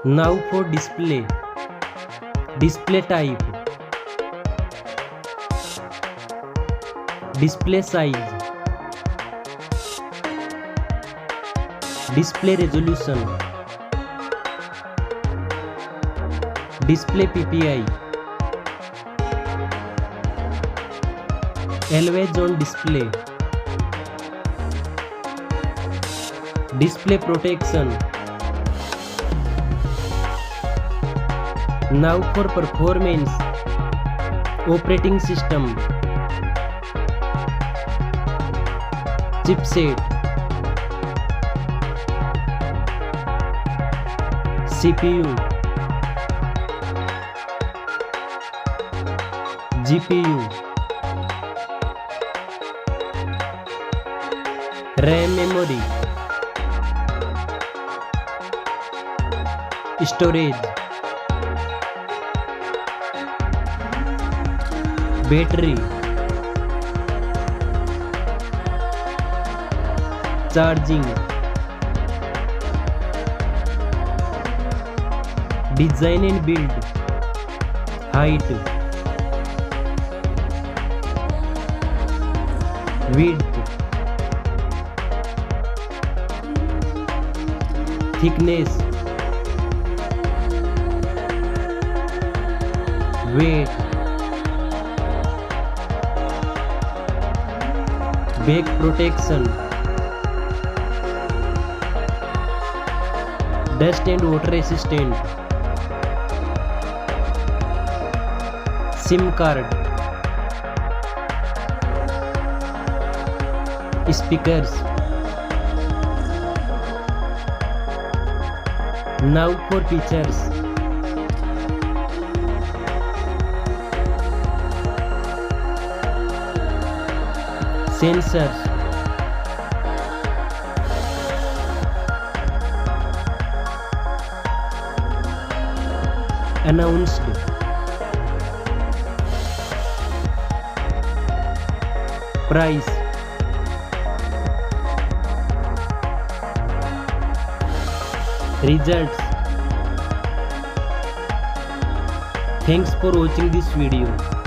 Now for display. Display type. Display size. Display resolution. Display PPI. Always on display. Display protection. Now for performance. Operating system. Chipset. CPU. GPU. RAM memory. Storage. Battery. Charging. Design and build. Height. Width. Thickness. Weight. Back protection. Dust and water resistant. SIM card. Speakers. Now for features. Sensors. Announced. Price. Results. Thanks for watching this video.